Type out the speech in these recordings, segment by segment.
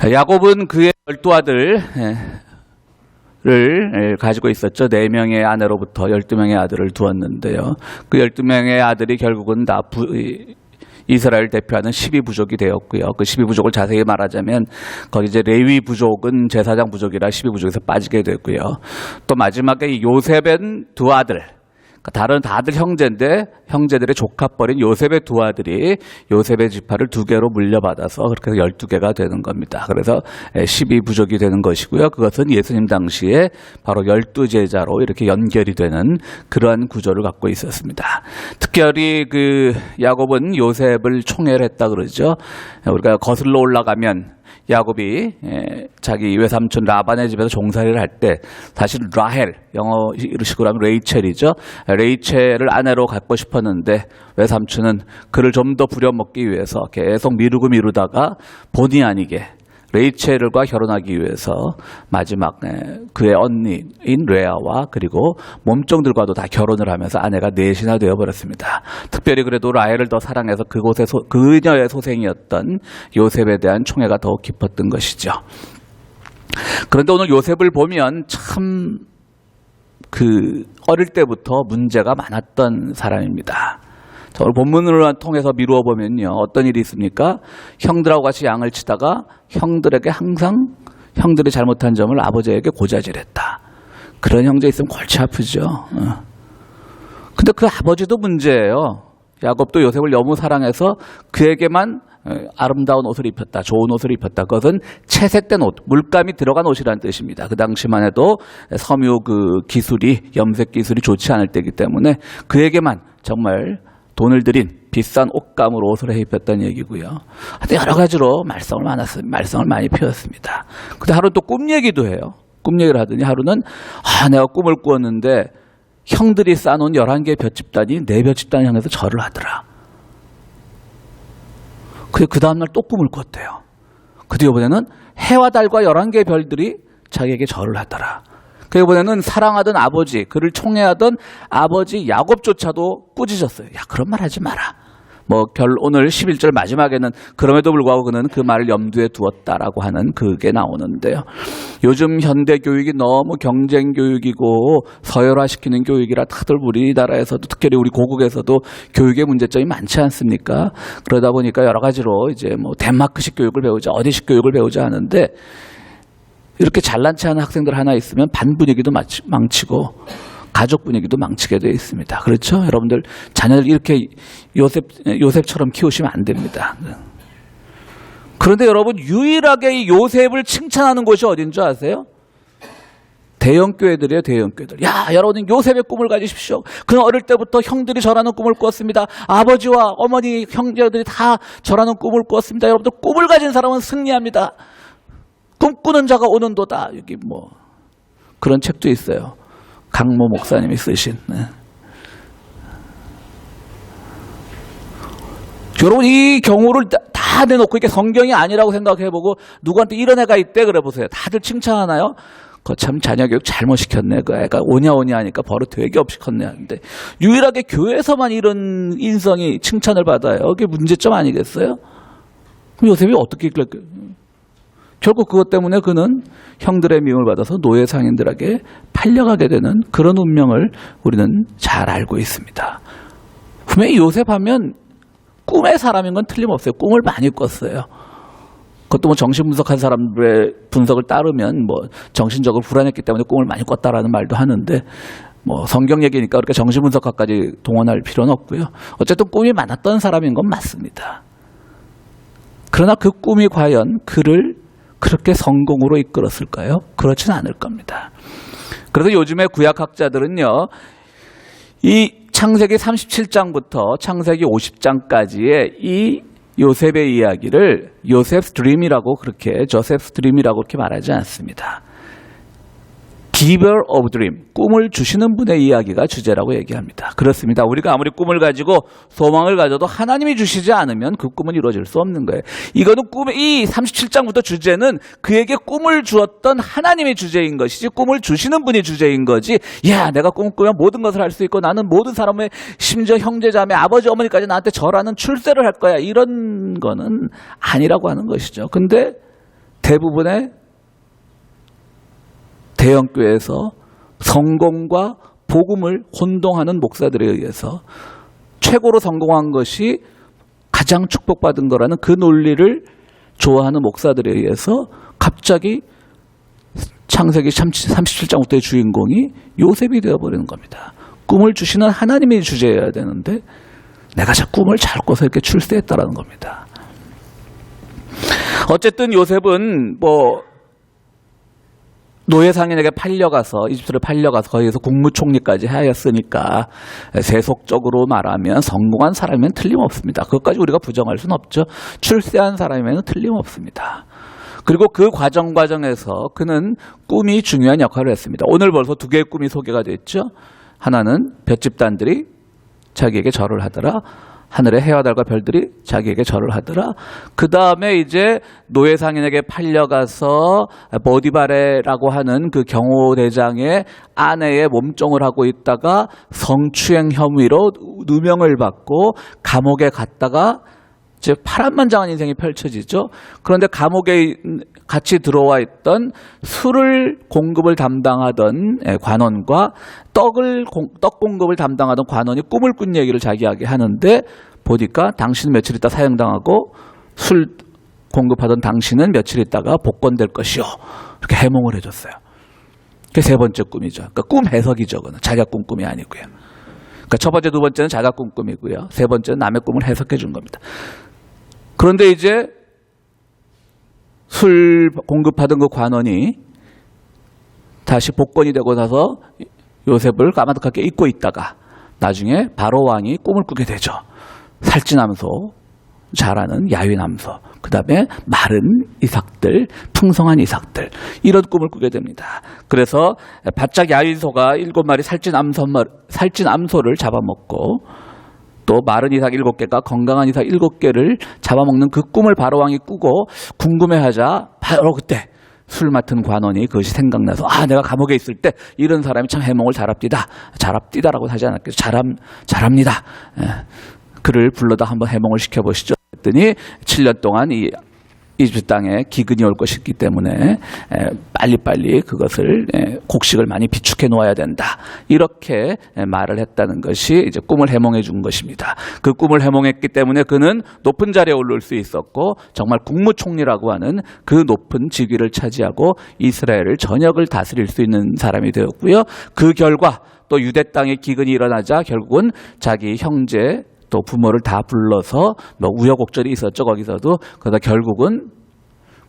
야곱은 그의 12아들을 가지고 있었죠. 4명의 아내로부터 12명의 아들을 두었는데요. 그 12명의 아들이 결국은 다 이스라엘 대표하는 12부족이 되었고요. 그 12부족을 자세히 말하자면 거기 이제 레위 부족은 제사장 부족이라 12부족에서 빠지게 됐고요. 또 마지막에 요셉은 두 아들, 다른 다들 형제인데 형제들의 조카뻘인 요셉의 두 아들이 요셉의 지파를 2개로 물려받아서 그렇게 해서 12개가 되는 겁니다. 그래서 12부족이 되는 것이고요. 그것은 예수님 당시에 바로 12제자로 이렇게 연결이 되는 그러한 구조를 갖고 있었습니다. 특별히 그 야곱은 요셉을 총애했다 그러죠. 우리가 거슬러 올라가면 야곱이 자기 외삼촌 라반의 집에서 종살이를 할 때 사실 라헬, 영어식으로 하면 레이첼이죠. 레이첼을 아내로 갖고 싶었는데 외삼촌은 그를 좀 더 부려먹기 위해서 계속 미루다가 본의 아니게 레이첼과 결혼하기 위해서 마지막 그의 언니인 레아와 그리고 몸종들과도 다 결혼을 하면서 아내가 4이나 되어버렸습니다. 특별히 그래도 라헬을 더 사랑해서 그녀의 소생이었던 요셉에 대한 총애가 더욱 깊었던 것이죠. 그런데 오늘 요셉을 보면 참 어릴 때부터 문제가 많았던 사람입니다. 오늘 본문을 통해서 미루어 보면요, 어떤 일이 있습니까? 형들하고 같이 양을 치다가 형들에게 항상 형들이 잘못한 점을 아버지에게 고자질했다. 그런 형제 있으면 골치 아프죠. 근데 그 아버지도 문제예요. 야곱도 요셉을 너무 사랑해서 그에게만 아름다운 옷을 입혔다, 좋은 옷을 입혔다. 그것은 채색된 옷, 물감이 들어간 옷이라는 뜻입니다. 그 당시만 해도 섬유 기술이, 염색 기술이 좋지 않을 때이기 때문에 그에게만 정말 돈을 들인 비싼 옷감으로 옷을 입혔다는 얘기고요. 하여튼 여러 가지로 말썽을 많이 피웠습니다. 근데 하루 또 꿈 얘기도 해요. 꿈 얘기를 하더니 하루는 내가 꿈을 꾸었는데 형들이 쌓아놓은 11개의 볏집단이 내 볏집단을 향해서 절을 하더라. 그 다음날 또 꿈을 꿨대요. 그 뒤에 이번에는 해와 달과 11개의 별들이 자기에게 절을 하더라. 그 이번에는 사랑하던 아버지, 그를 총애하던 아버지 야곱조차도 꾸짖었어요. 야, 그런 말 하지 마라. 오늘 11절 마지막에는 그럼에도 불구하고 그는 그 말을 염두에 두었다라고 하는 그게 나오는데요. 요즘 현대 교육이 너무 경쟁 교육이고 서열화시키는 교육이라 다들 우리나라에서도 특별히 우리 고국에서도 교육의 문제점이 많지 않습니까? 그러다 보니까 여러 가지로 이제 덴마크식 교육을 배우자, 어디식 교육을 배우자 하는데 이렇게 잘난치 않은 학생들 하나 있으면 반 분위기도 망치고 가족 분위기도 망치게 되어 있습니다. 그렇죠? 여러분들 자녀를 이렇게 요셉처럼 키우시면 안 됩니다. 그런데 여러분 유일하게 이 요셉을 칭찬하는 곳이 어딘 줄 아세요? 대형교회들이에요. 대형교회들. 야, 여러분 요셉의 꿈을 가지십시오. 그는 어릴 때부터 형들이 절하는 꿈을 꾸었습니다. 아버지와 어머니, 형제들이 다 절하는 꿈을 꾸었습니다. 여러분들 꿈을 가진 사람은 승리합니다. 꿈꾸는 자가 오는도다. 여기 그런 책도 있어요. 강모 목사님이 쓰신. 여러분 이 경우를 다 내놓고 이게 성경이 아니라고 생각해보고 누구한테 이런 애가 있대 그래 보세요. 다들 칭찬하나요? 참 자녀 교육 잘못 시켰네. 그 애가 오냐 하니까 버릇 되게 없이 컸네 하는데 유일하게 교회에서만 이런 인성이 칭찬을 받아요. 그게 문제점 아니겠어요? 그럼 요셉이 어떻게 결국 그것 때문에 그는 형들의 미움을 받아서 노예 상인들에게 팔려가게 되는 그런 운명을 우리는 잘 알고 있습니다. 분명히 요셉 하면 꿈의 사람인 건 틀림없어요. 꿈을 많이 꿨어요. 그것도 정신분석한 사람들의 분석을 따르면 정신적으로 불안했기 때문에 꿈을 많이 꿨다라는 말도 하는데 성경 얘기니까 그렇게 정신분석학까지 동원할 필요는 없고요. 어쨌든 꿈이 많았던 사람인 건 맞습니다. 그러나 그 꿈이 과연 그를 그렇게 성공으로 이끌었을까요? 그렇지는 않을 겁니다. 그래서 요즘에 구약학자들은요, 이 창세기 37장부터 창세기 50장까지의 이 요셉의 이야기를 조셉스 드림이라고 그렇게 말하지 않습니다. Giver of Dream, 꿈을 주시는 분의 이야기가 주제라고 얘기합니다. 그렇습니다. 우리가 아무리 꿈을 가지고 소망을 가져도 하나님이 주시지 않으면 그 꿈은 이루어질 수 없는 거예요. 이거는 이 37장부터 주제는 그에게 꿈을 주었던 하나님이 주제인 것이지 꿈을 주시는 분이 주제인 거지. 야, 내가 꿈을 꾸면 모든 것을 할 수 있고 나는 모든 사람의 심지어 형제자매 아버지 어머니까지 나한테 절하는 출세를 할 거야. 이런 거는 아니라고 하는 것이죠. 근데 대부분의 대형교회에서 성공과 복음을 혼동하는 목사들에 의해서 최고로 성공한 것이 가장 축복받은 거라는 그 논리를 좋아하는 목사들에 의해서 갑자기 창세기 37장부터의 주인공이 요셉이 되어버리는 겁니다. 꿈을 주시는 하나님이 주제여야 되는데 내가 자꾸 꿈을 잘 꿔서 이렇게 출세했다라는 겁니다. 어쨌든 요셉은 노예 상인에게 팔려가서 이집트를 팔려가서 거기에서 국무총리까지 하였으니까 세속적으로 말하면 성공한 사람이면 틀림없습니다. 그것까지 우리가 부정할 수는 없죠. 출세한 사람이면 틀림없습니다. 그리고 그 과정에서 그는 꿈이 중요한 역할을 했습니다. 오늘 벌써 2개의 꿈이 소개가 됐죠. 하나는 볏집단들이 자기에게 절을 하더라. 하늘의 해와 달과 별들이 자기에게 절을 하더라. 그 다음에 이제 노예 상인에게 팔려가서 보디바레라고 하는 그 경호대장의 아내의 몸종을 하고 있다가 성추행 혐의로 누명을 받고 감옥에 갔다가 이제 파란만장한 인생이 펼쳐지죠. 그런데 감옥에 같이 들어와 있던 술을 공급을 담당하던 관원과 떡 공급을 담당하던 관원이 꿈을 꾼 얘기를 자기에게 하는데 보니까 당신은 며칠 있다 사형당하고 술 공급하던 당신은 며칠 있다가 복권될 것이요. 이렇게 해몽을 해줬어요. 그게 3번째 꿈이죠. 그러니까 꿈 해석이죠. 그건 자기가 꾼 꿈이 아니고요. 그러니까 첫 번째, 2번째는 자기가 꾼 꿈이고요. 3번째는 남의 꿈을 해석해 준 겁니다. 그런데 이제 술 공급하던 그 관원이 다시 복권이 되고 나서 요셉을 까마득하게 잊고 있다가 나중에 바로 왕이 꿈을 꾸게 되죠. 살찐암소, 잘하는 야윈암소, 그 다음에 마른 이삭들, 풍성한 이삭들, 이런 꿈을 꾸게 됩니다. 그래서 바짝 야윈소가 7마리 살찐암소를 잡아먹고 또 마른 이삭 7개가 건강한 이삭 7개를 잡아먹는 그 꿈을 바로왕이 꾸고 궁금해하자 바로 그때 술 맡은 관원이 그것이 생각나서 내가 감옥에 있을 때 이런 사람이 참 해몽을 잘합디다라고 하지 않았겠죠. 잘합니다. 그를 불러다 한번 해몽을 시켜보시죠. 했더니 7년 동안 이 이집트 땅에 기근이 올 것이기 때문에 빨리빨리 그것을 곡식을 많이 비축해 놓아야 된다. 이렇게 말을 했다는 것이 이제 꿈을 해몽해 준 것입니다. 그 꿈을 해몽했기 때문에 그는 높은 자리에 오를 수 있었고 정말 국무총리라고 하는 그 높은 직위를 차지하고 이스라엘을 전역을 다스릴 수 있는 사람이 되었고요. 그 결과 또 유대 땅에 기근이 일어나자 결국은 자기 형제 또 부모를 다 불러서 우여곡절이 있었죠. 거기서도. 그러다 결국은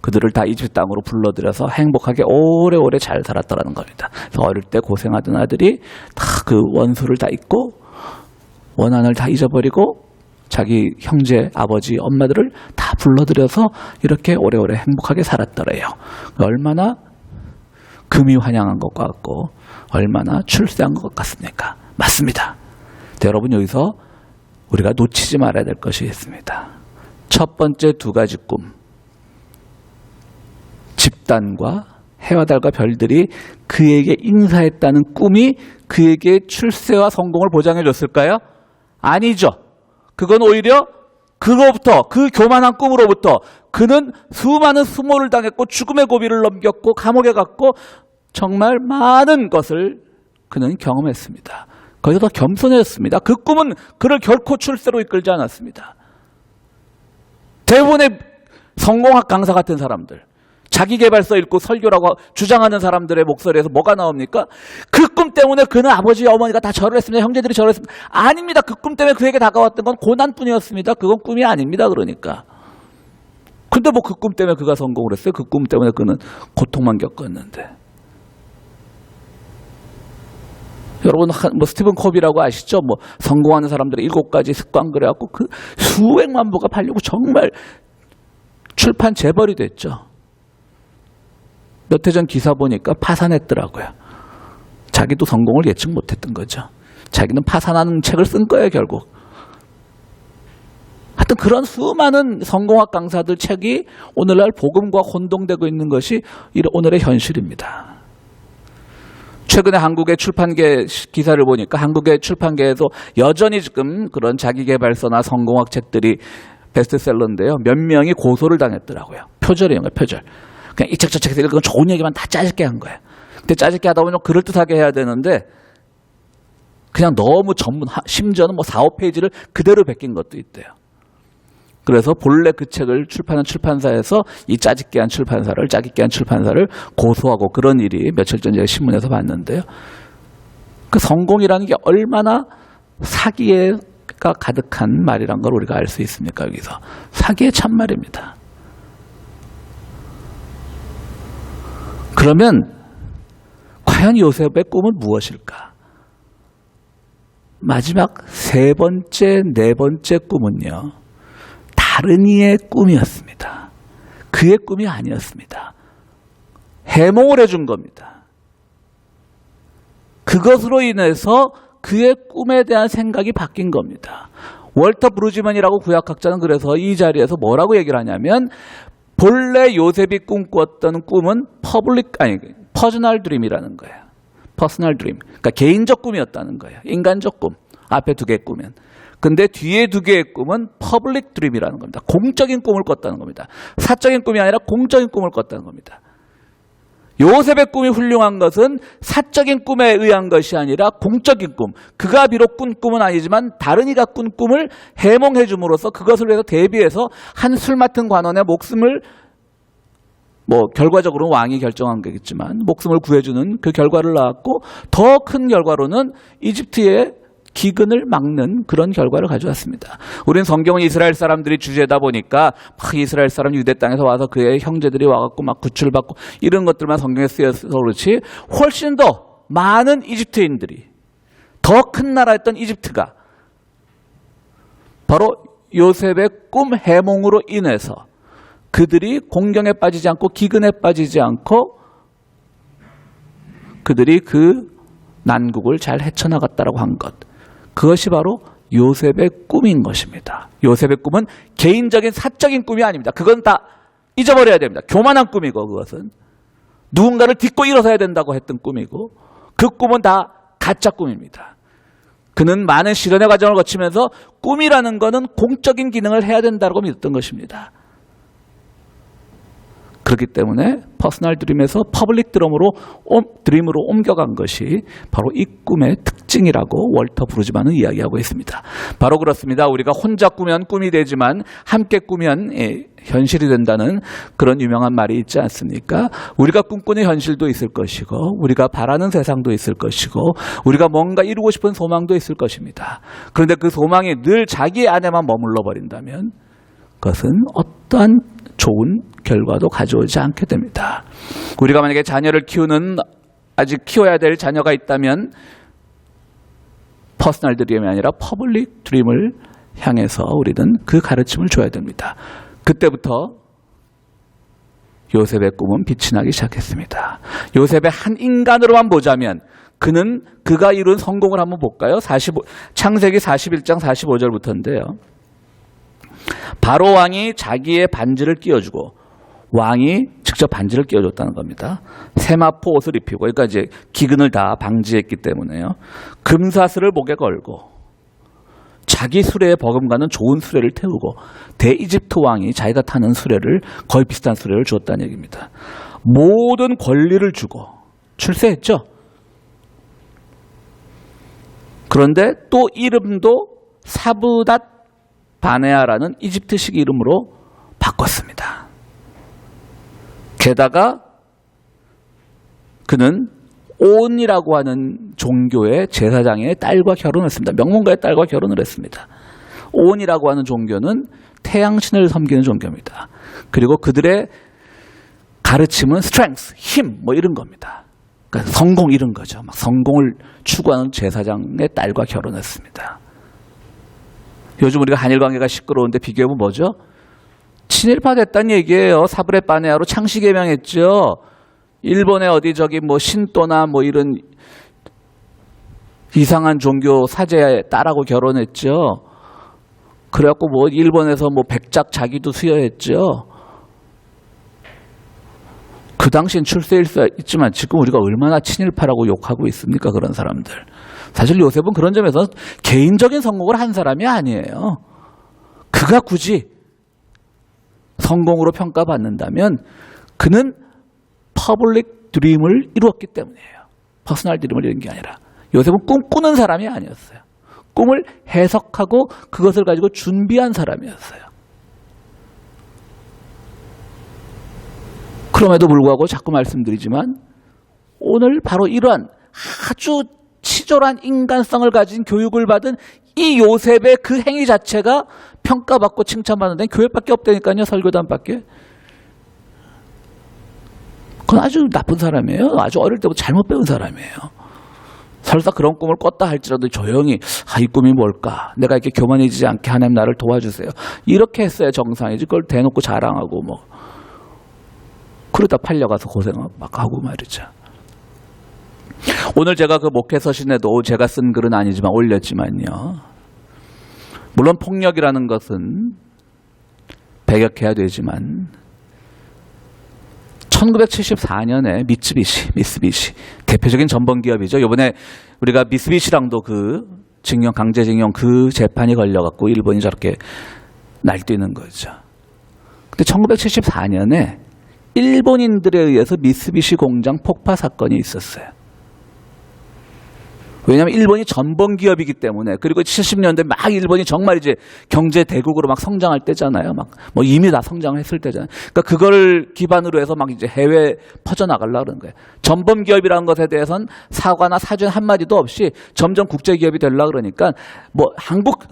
그들을 다 이집트 땅으로 불러들여서 행복하게 오래오래 잘 살았더라는 겁니다. 그래서 어릴 때 고생하던 아들이 다 그 원수를 다 잊고 원한을 다 잊어버리고 자기 형제, 아버지, 엄마들을 다 불러들여서 이렇게 오래오래 행복하게 살았더래요. 얼마나 금이 환영한 것 같고 얼마나 출세한 것 같습니까? 맞습니다. 여러분 여기서 우리가 놓치지 말아야 될 것이 있습니다. 첫 번째 2가지 꿈. 집단과 해와 달과 별들이 그에게 인사했다는 꿈이 그에게 출세와 성공을 보장해 줬을까요? 아니죠. 그건 오히려 그로부터 그 교만한 꿈으로부터 그는 수많은 수모를 당했고 죽음의 고비를 넘겼고 감옥에 갔고 정말 많은 것을 그는 경험했습니다. 거기서 더 겸손했습니다. 그 꿈은 그를 결코 출세로 이끌지 않았습니다. 대부분의 성공학 강사 같은 사람들, 자기계발서 읽고 설교라고 주장하는 사람들의 목소리에서 뭐가 나옵니까? 그 꿈 때문에 그는 아버지, 어머니가 다 절을 했습니다. 형제들이 절을 했습니다. 아닙니다. 그 꿈 때문에 그에게 다가왔던 건 고난뿐이었습니다. 그건 꿈이 아닙니다. 그러니까. 근데 그 꿈 때문에 그가 성공을 했어요. 그 꿈 때문에 그는 고통만 겪었는데. 여러분 스티븐 코비라고 아시죠? 성공하는 사람들의 7가지 습관 그래갖고 그 수백만 부가 팔리고 정말 출판 재벌이 됐죠. 몇 해 전 기사 보니까 파산했더라고요. 자기도 성공을 예측 못했던 거죠. 자기는 파산하는 책을 쓴 거예요, 결국. 하여튼 그런 수많은 성공학 강사들 책이 오늘날 복음과 혼동되고 있는 것이 오늘의 현실입니다. 최근에 한국의 출판계 기사를 보니까 한국의 출판계에서 여전히 지금 그런 자기계발서나 성공학 책들이 베스트셀러인데요. 몇 명이 고소를 당했더라고요. 표절이에요, 표절. 그냥 이책저책 해서 그건 좋은 얘기만 다 짜집게 한 거예요. 근데 짜집게 하다 보면 그럴듯하게 해야 되는데 그냥 너무 전문, 심지어는 뭐 4, 5페이지를 그대로 베낀 것도 있대요. 그래서 본래 그 책을 출판한 출판사에서 이 짜깁게 한 출판사를 고소하고 그런 일이 며칠 전 제가 신문에서 봤는데요. 그 성공이라는 게 얼마나 사기가 가득한 말이란 걸 우리가 알 수 있습니까? 여기서 사기의 참말입니다. 그러면 과연 요셉의 꿈은 무엇일까? 마지막 세 번째, 네 번째 꿈은요, 다른 이의 꿈이었습니다. 그의 꿈이 아니었습니다. 해몽을 해준 겁니다. 그것으로 인해서 그의 꿈에 대한 생각이 바뀐 겁니다. 월터 브루지먼이라고 구약학자는 그래서 이 자리에서 뭐라고 얘기를 하냐면, 본래 요셉이 꿈꿨던 꿈은 퍼스널 드림이라는 거예요. 퍼스널 드림. 그러니까 개인적 꿈이었다는 거예요. 인간적 꿈. 앞에 두 개의 꿈은. 근데 뒤에 두 개의 꿈은 퍼블릭 드림이라는 겁니다. 공적인 꿈을 꿨다는 겁니다. 사적인 꿈이 아니라 공적인 꿈을 꿨다는 겁니다. 요셉의 꿈이 훌륭한 것은 사적인 꿈에 의한 것이 아니라 공적인 꿈. 그가 비록 꾼 꿈은 아니지만 다른 이가 꾼 꿈을 해몽해 줌으로써 그것을 위해서 대비해서 한 술 맡은 관원의 목숨을, 뭐 결과적으로는 왕이 결정한 거겠지만 목숨을 구해주는 그 결과를 낳았고, 더 큰 결과로는 이집트의 기근을 막는 그런 결과를 가져왔습니다. 우리는 성경은 이스라엘 사람들이 주제다 보니까 막 이스라엘 사람 유대 땅에서 와서 그의 형제들이 와갖고 막 구출받고 이런 것들만 성경에 쓰여서 그렇지, 훨씬 더 많은 이집트인들이, 더 큰 나라였던 이집트가 바로 요셉의 꿈 해몽으로 인해서 그들이 공경에 빠지지 않고 기근에 빠지지 않고 그들이 그 난국을 잘 헤쳐나갔다라고 한 것, 그것이 바로 요셉의 꿈인 것입니다. 요셉의 꿈은 개인적인 사적인 꿈이 아닙니다. 그건 다 잊어버려야 됩니다. 교만한 꿈이고, 그것은 누군가를 딛고 일어서야 된다고 했던 꿈이고, 그 꿈은 다 가짜 꿈입니다. 그는 많은 실현의 과정을 거치면서 꿈이라는 것은 공적인 기능을 해야 된다고 믿었던 것입니다. 그렇기 때문에 퍼스널 드림에서 퍼블릭 드림으로 옮겨간 것이 바로 이 꿈의 특징이라고 월터 브루지만은 이야기하고 있습니다. 바로 그렇습니다. 우리가 혼자 꾸면 꿈이 되지만 함께 꾸면 현실이 된다는 그런 유명한 말이 있지 않습니까? 우리가 꿈꾸는 현실도 있을 것이고, 우리가 바라는 세상도 있을 것이고, 우리가 뭔가 이루고 싶은 소망도 있을 것입니다. 그런데 그 소망이 늘 자기 안에만 머물러 버린다면 그것은 어떠한 좋은 결과도 가져오지 않게 됩니다. 우리가 만약에 자녀를 키우는, 아직 키워야 될 자녀가 있다면 퍼스널 드림이 아니라 퍼블릭 드림을 향해서 우리는 그 가르침을 줘야 됩니다. 그때부터 요셉의 꿈은 빛이 나기 시작했습니다. 요셉의 한 인간으로만 보자면 그가 이룬 성공을 한번 볼까요? 창세기 41장 45절부터인데요. 바로 왕이 자기의 반지를 끼워주고, 왕이 직접 반지를 끼워줬다는 겁니다. 세마포 옷을 입히고, 그러니까 이제 기근을 다 방지했기 때문에요. 금사슬을 목에 걸고, 자기 수레에 버금가는 좋은 수레를 태우고, 대이집트 왕이 자기가 타는 수레를, 거의 비슷한 수레를 주었다는 얘기입니다. 모든 권리를 주고 출세했죠. 그런데 또 이름도 사부닷 바네아라는 이집트식 이름으로 바꿨습니다. 게다가 그는 온이라고 하는 종교의 제사장의 딸과 결혼했습니다. 명문가의 딸과 결혼을 했습니다. 온이라고 하는 종교는 태양신을 섬기는 종교입니다. 그리고 그들의 가르침은 strength, 힘, 뭐 이런 겁니다. 그러니까 성공 이런 거죠. 막 성공을 추구하는 제사장의 딸과 결혼했습니다. 요즘 우리가 한일 관계가 시끄러운데 비교해보면 뭐죠? 친일파 됐다는 얘기예요. 사브레 바네아로 창씨 개명했죠. 일본의 어디 뭐 신도나 뭐 이런 이상한 종교 사제의 딸하고 결혼했죠. 그래갖고 뭐 일본에서 뭐 백작 자기도 수여했죠. 그 당시엔 출세일 수 있지만 지금 우리가 얼마나 친일파라고 욕하고 있습니까? 그런 사람들. 사실 요셉은 그런 점에서 개인적인 성공을 한 사람이 아니에요. 그가 굳이 성공으로 평가받는다면 그는 퍼블릭 드림을 이루었기 때문이에요. 퍼스널 드림을 이룬 게 아니라. 요셉은 꿈꾸는 사람이 아니었어요. 꿈을 해석하고 그것을 가지고 준비한 사람이었어요. 그럼에도 불구하고 자꾸 말씀드리지만 오늘 바로 이러한 아주 치졸한 인간성을 가진 교육을 받은 이 요셉의 그 행위 자체가 평가받고 칭찬받는 데는 교회밖에 없다니까요. 설교단밖에. 그건 아주 나쁜 사람이에요. 아주 어릴 때부터 잘못 배운 사람이에요. 설사 그런 꿈을 꿨다 할지라도 조용히 이 꿈이 뭘까? 내가 이렇게 교만해지지 않게 하나님 나를 도와주세요. 이렇게 했어야 정상이지. 그걸 대놓고 자랑하고 뭐 그러다 팔려가서 고생 막 하고 말이죠. 오늘 제가 그 목회 서신에도 제가 쓴 글은 아니지만 올렸지만요. 물론 폭력이라는 것은 배격해야 되지만 1974년에 미쓰비시 대표적인 전범기업이죠. 이번에 우리가 미쓰비시랑도 그 강제징용 그 재판이 걸려갖고 일본이 저렇게 날뛰는 거죠. 근데 1974년에 일본인들에 의해서 미쓰비시 공장 폭파 사건이 있었어요. 왜냐하면 일본이 전범 기업이기 때문에. 그리고 70년대 막 일본이 정말 이제 경제 대국으로 막 성장할 때잖아요. 막 뭐 이미 다 성장했을 때잖아요. 그러니까 그걸 기반으로 해서 막 이제 해외 퍼져나가려고 그러는 거예요. 전범 기업이라는 것에 대해서는 사과나 사죄 한마디도 없이 점점 국제 기업이 되려고 그러니까 뭐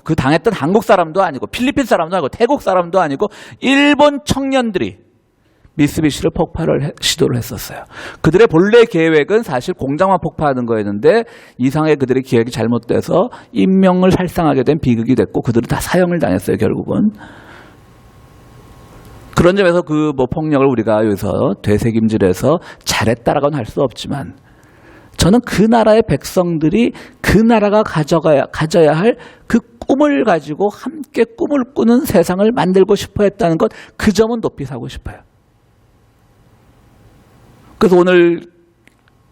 그 당했던 한국 사람도 아니고 필리핀 사람도 아니고 태국 사람도 아니고 일본 청년들이 미쓰비시를 시도를 했었어요. 그들의 본래 계획은 사실 공장만 폭파하는 거였는데 이상하게 그들의 계획이 잘못돼서 인명을 살상하게 된 비극이 됐고 그들은 다 사형을 당했어요. 결국은. 그런 점에서 그 뭐 폭력을 우리가 여기서 되새김질해서 잘했다라고는 할 수 없지만 저는 그 나라의 백성들이 그 나라가 가져야 할 그 꿈을 가지고 함께 꿈을 꾸는 세상을 만들고 싶어 했다는 것, 그 점은 높이 사고 싶어요. 그래서 오늘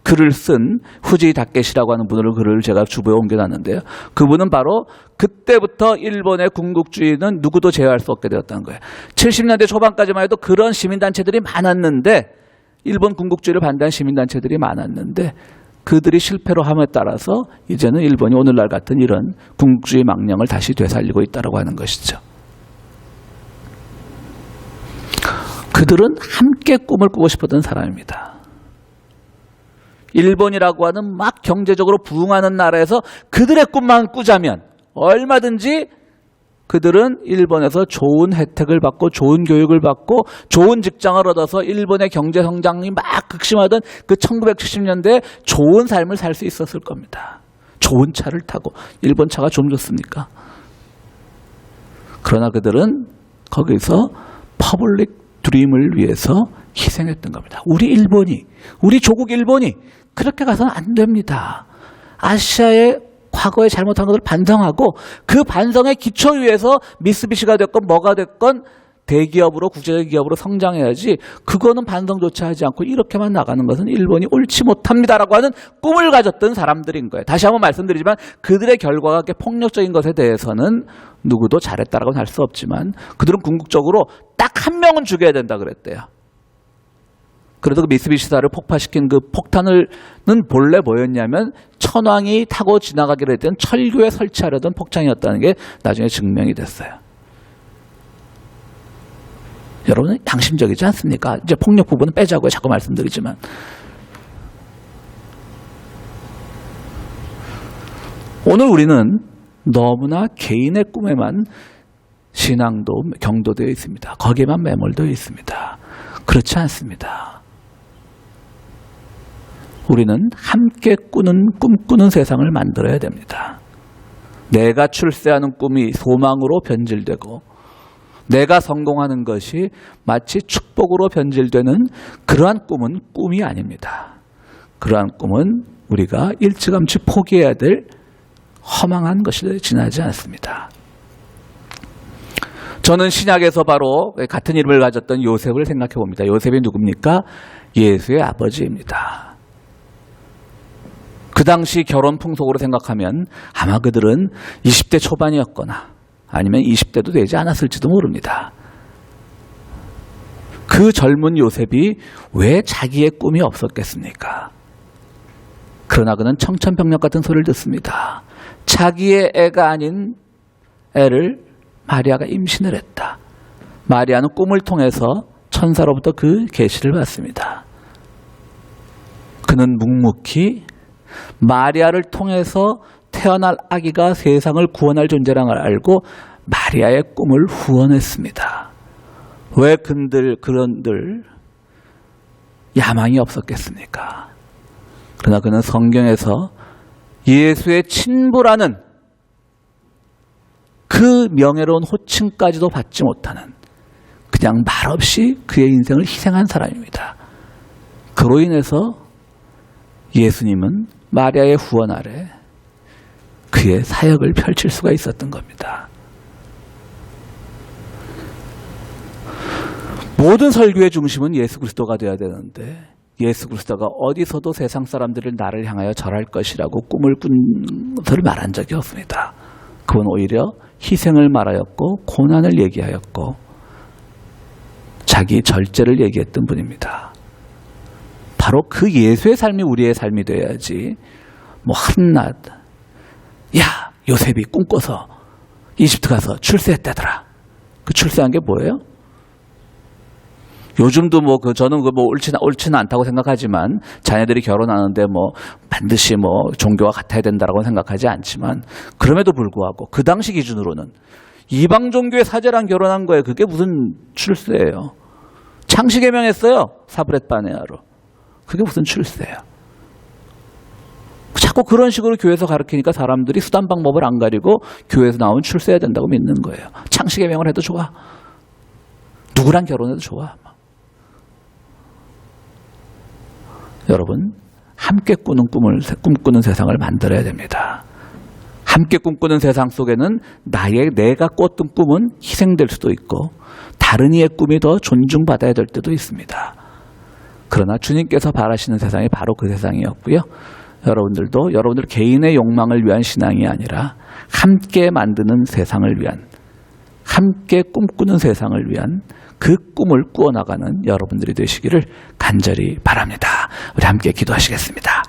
글을 쓴 후지 다케시라고 하는 분으로 글을 제가 주보에 옮겨놨는데요. 그분은 바로 그때부터 일본의 군국주의는 누구도 제어할 수 없게 되었다는 거예요. 70년대 초반까지만 해도 그런 시민단체들이 많았는데, 일본 군국주의를 반대한 시민단체들이 많았는데 그들이 실패로 함에 따라서 이제는 일본이 오늘날 같은 이런 군국주의 망령을 다시 되살리고 있다고 하는 것이죠. 그들은 함께 꿈을 꾸고 싶었던 사람입니다. 일본이라고 하는 막 경제적으로 부흥하는 나라에서 그들의 꿈만 꾸자면 얼마든지 그들은 일본에서 좋은 혜택을 받고 좋은 교육을 받고 좋은 직장을 얻어서 일본의 경제 성장이 막 극심하던 그 1970년대에 좋은 삶을 살 수 있었을 겁니다. 좋은 차를 타고. 일본 차가 좀 좋습니까? 그러나 그들은 거기서 퍼블릭 드림을 위해서 희생했던 겁니다. 우리 일본이, 우리 조국 일본이 그렇게 가서는 안 됩니다. 아시아의 과거에 잘못한 것을 반성하고 그 반성의 기초 위에서 미쓰비시가 됐건 뭐가 됐건 대기업으로, 국제적 기업으로 성장해야지, 그거는 반성조차 하지 않고 이렇게만 나가는 것은 일본이 옳지 못합니다라고 하는 꿈을 가졌던 사람들인 거예요. 다시 한번 말씀드리지만 그들의 결과가 폭력적인 것에 대해서는 누구도 잘했다라고는 할 수 없지만 그들은 궁극적으로 딱 한 명은 죽여야 된다 그랬대요. 그래도 그 미쓰비시사를 폭파시킨 그 폭탄은 본래 뭐였냐면 천황이 타고 지나가기로 했던 철교에 설치하려던 폭탄이었다는 게 나중에 증명이 됐어요. 여러분은 양심적이지 않습니까? 이제 폭력 부분은 빼자고요. 자꾸 말씀드리지만. 오늘 우리는 너무나 개인의 꿈에만 신앙도 경도되어 있습니다. 거기에만 매몰되어 있습니다. 그렇지 않습니다. 우리는 함께 꿈꾸는 세상을 만들어야 됩니다. 내가 출세하는 꿈이 소망으로 변질되고 내가 성공하는 것이 마치 축복으로 변질되는 그러한 꿈은 꿈이 아닙니다. 그러한 꿈은 우리가 일찌감치 포기해야 될 허망한 것이 지나지 않습니다. 저는 신약에서 바로 같은 이름을 가졌던 요셉을 생각해 봅니다. 요셉이 누굽니까? 예수의 아버지입니다. 그 당시 결혼 풍속으로 생각하면 아마 그들은 20대 초반이었거나 아니면 20대도 되지 않았을지도 모릅니다. 그 젊은 요셉이 왜 자기의 꿈이 없었겠습니까? 그러나 그는 청천벽력 같은 소리를 듣습니다. 자기의 애가 아닌 애를 마리아가 임신을 했다. 마리아는 꿈을 통해서 천사로부터 그 계시를 받습니다. 그는 묵묵히 마리아를 통해서 태어날 아기가 세상을 구원할 존재라는 걸 알고 마리아의 꿈을 후원했습니다. 왜 그런들 야망이 없었겠습니까? 그러나 그는 성경에서 예수의 친부라는 그 명예로운 호칭까지도 받지 못하는 그냥 말없이 그의 인생을 희생한 사람입니다. 그로 인해서 예수님은 마리아의 후원 아래 그의 사역을 펼칠 수가 있었던 겁니다. 모든 설교의 중심은 예수 그리스도가 되어야 되는데 예수 그리스도가 어디서도 세상 사람들을 나를 향하여 절할 것이라고 꿈을 꾼 것을 말한 적이 없습니다. 그건 오히려 희생을 말하였고 고난을 얘기하였고 자기 절제를 얘기했던 분입니다. 바로 그 예수의 삶이 우리의 삶이 되어야지 뭐 한낱 야 요셉이 꿈꿔서 이집트 가서 출세했다더라. 그 출세한 게 뭐예요? 요즘도 뭐 저는 뭐 옳지는 않다고 생각하지만 자녀들이 결혼하는데 뭐 반드시 뭐 종교와 같아야 된다라고 생각하지 않지만 그럼에도 불구하고 그 당시 기준으로는 이방 종교의 사제랑 결혼한 거예요. 그게 무슨 출세예요? 창시개명했어요. 사브렛 바네아로. 그게 무슨 출세예요? 자꾸 그런 식으로 교회에서 가르치니까 사람들이 수단 방법을 안 가리고 교회에서 나온 출세해야 된다고 믿는 거예요. 창시개명을 해도 좋아. 누구랑 결혼해도 좋아. 여러분, 함께 꿈꾸는 세상을 만들어야 됩니다. 함께 꿈꾸는 세상 속에는 내가 꿨던 꿈은 희생될 수도 있고 다른 이의 꿈이 더 존중받아야 될 때도 있습니다. 그러나 주님께서 바라시는 세상이 바로 그 세상이었고요. 여러분들도 여러분들 개인의 욕망을 위한 신앙이 아니라 함께 만드는 세상을 위한, 함께 꿈꾸는 세상을 위한 그 꿈을 꾸어나가는 여러분들이 되시기를 간절히 바랍니다. 우리 함께 기도하시겠습니다.